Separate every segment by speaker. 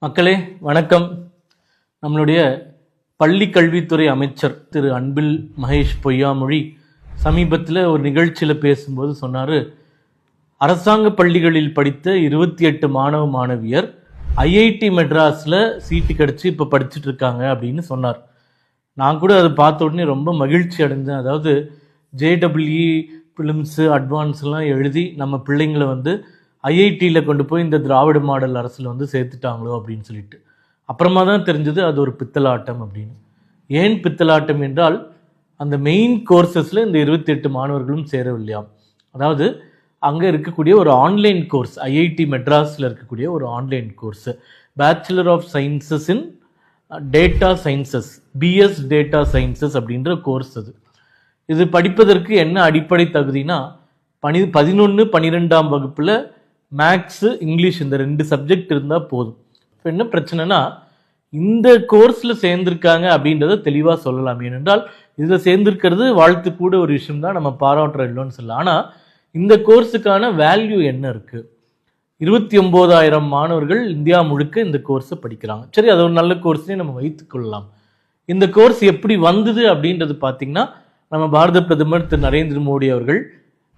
Speaker 1: மக்களே வணக்கம். நம்மளுடைய பள்ளி கல்வித்துறை அமைச்சர் திரு அன்பில் மகேஷ் பொய்யாமொழி சமீபத்தில் ஒரு நிகழ்ச்சியில் பேசும்போது சொன்னார், அரசாங்க பள்ளிகளில் படித்த 28 மாணவ மாணவியர் ஐஐடி மெட்ராஸில் சீட்டு கிடச்சி இப்போ படிச்சுட்டு இருக்காங்க அப்படின்னு சொன்னார். நான் கூட அதை பார்த்த உடனே ரொம்ப மகிழ்ச்சி அடைஞ்சேன். அதாவது ஜேடபிள்இ பிலிம்ஸு அட்வான்ஸ்லாம் எழுதி நம்ம பிள்ளைங்களை ஐஐடியில் கொண்டு போய் இந்த திராவிட மாடல் அரசில் சேர்த்துட்டாங்களோ அப்படின்னு சொல்லிட்டு அப்புறமா தான் தெரிஞ்சது அது ஒரு பித்தலாட்டம் அப்படின்னு. ஏன் பித்தலாட்டம் என்றால், அந்த மெயின் கோர்சஸில் இந்த 28 மாணவர்களும் சேரவில்லையாம். அதாவது அங்கே இருக்கக்கூடிய ஒரு ஆன்லைன் கோர்ஸ், ஐஐடி மெட்ராஸில் இருக்கக்கூடிய ஒரு online course, bachelor of sciences in data sciences, BS data sciences அப்படின்ற கோர்ஸ். இது படிப்பதற்கு என்ன அடிப்படை தகுதினா, 11, 12ஆம் வகுப்பில் மேக்ஸு இங்கிலீஷ் இந்த 2 சப்ஜெக்ட் இருந்தால் போதும். இப்போ என்ன பிரச்சனைனா, இந்த கோர்ஸில் சேர்ந்துருக்காங்க அப்படின்றத தெளிவாக சொல்லலாம். ஏனென்றால் இதில் சேர்ந்துருக்கிறது வாழ்த்து கூட ஒரு விஷயம் தான், நம்ம பாராட்டுற இல்லைன்னு சொல்லலாம். ஆனால் இந்த கோர்ஸுக்கான வேல்யூ என்ன இருக்குது? 29,000 மாணவர்கள் இந்தியா முழுக்க இந்த கோர்ஸை படிக்கிறாங்க. சரி, அது ஒரு நல்ல கோர்ஸ்னே நம்ம வைத்துக்கொள்ளலாம். இந்த கோர்ஸ் எப்படி வந்தது அப்படின்றது பார்த்திங்கன்னா, நம்ம பாரத பிரதமர் திரு நரேந்திர மோடி அவர்கள்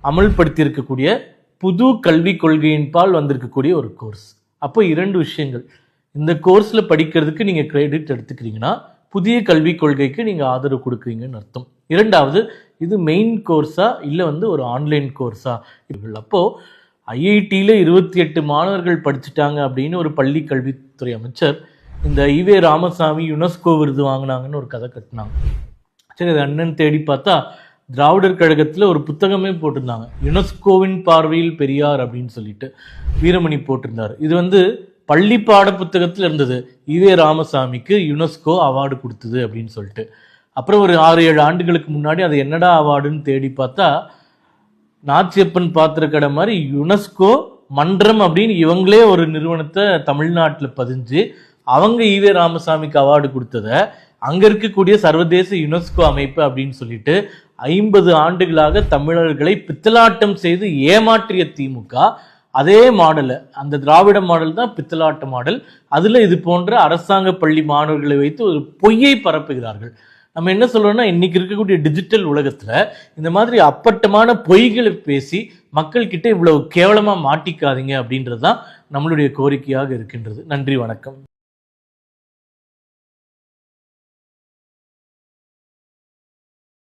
Speaker 1: அமல்படுத்தி இருக்கக்கூடிய புது கல்விக் கொள்கையின் பால் வந்திருக்கக்கூடிய ஒரு கோர்ஸ். அப்போ 2 விஷயங்கள். இந்த கோர்ஸில் படிக்கிறதுக்கு நீங்கள் கிரெடிட் எடுத்துக்கிறீங்கன்னா புதிய கல்விக் கொள்கைக்கு நீங்கள் ஆதரவு கொடுக்குறீங்கன்னு அர்த்தம். 2வது, இது மெயின் கோர்ஸா இல்லை ஒரு ஆன்லைன் கோர்ஸா? அப்போது ஐஐடியில் 28 மாணவர்கள் படிச்சுட்டாங்க அப்படின்னு ஒரு பள்ளி கல்வித்துறை அமைச்சர் இந்த ஈவே ராமசாமி யுனெஸ்கோ விருது வாங்கினாங்கன்னு ஒரு கதை கட்டினாங்க. சரி, அது அண்ணன் தேடி பார்த்தா திராவிடர் கழகத்தில் ஒரு புத்தகமே போட்டிருந்தாங்க, யுனெஸ்கோவின் பார்வையில் பெரியார் அப்படின்னு சொல்லிட்டு வீரமணி போட்டிருந்தார். இது பள்ளி பாட புத்தகத்தில் இருந்தது. ஈவே ராமசாமிக்கு யுனெஸ்கோ அவார்டு கொடுத்தது அப்படின்னு சொல்லிட்டு. அப்புறம் ஒரு 6-7 ஆண்டுகளுக்கு முன்னாடி அது என்னடா அவார்டுன்னு தேடி பார்த்தா, நாச்சியப்பன் பாத்திர கடை மாதிரி யுனெஸ்கோ மன்றம் அப்படின்னு இவங்களே ஒரு நிறுவனத்தை தமிழ்நாட்டில் பதிஞ்சு அவங்க ஈவே ராமசாமிக்கு அவார்டு கொடுத்ததை அங்கே இருக்கக்கூடிய சர்வதேச யுனெஸ்கோ அமைப்பு அப்படின்னு சொல்லிட்டு 50 ஆண்டுகளாக தமிழர்களை பித்தலாட்டம் செய்து ஏமாற்றிய திமுக அதே மாடலை, அந்த திராவிட மாடல் தான் பித்தலாட்ட மாடல், அதில் இது போன்ற அரசாங்க பள்ளி மாணவர்களை வைத்து ஒரு பொய்யை பரப்புகிறார்கள். நம்ம என்ன சொல்றோம்னா, இன்னைக்கு இருக்கக்கூடிய டிஜிட்டல் உலகத்தில் இந்த மாதிரி அப்பட்டமான பொய்களை பேசி மக்கள்கிட்ட இவ்வளவு கேவலமாக மாட்டிக்காதீங்க அப்படின்றது தான் நம்மளுடைய கோரிக்கையாக இருக்கின்றது. நன்றி, வணக்கம்.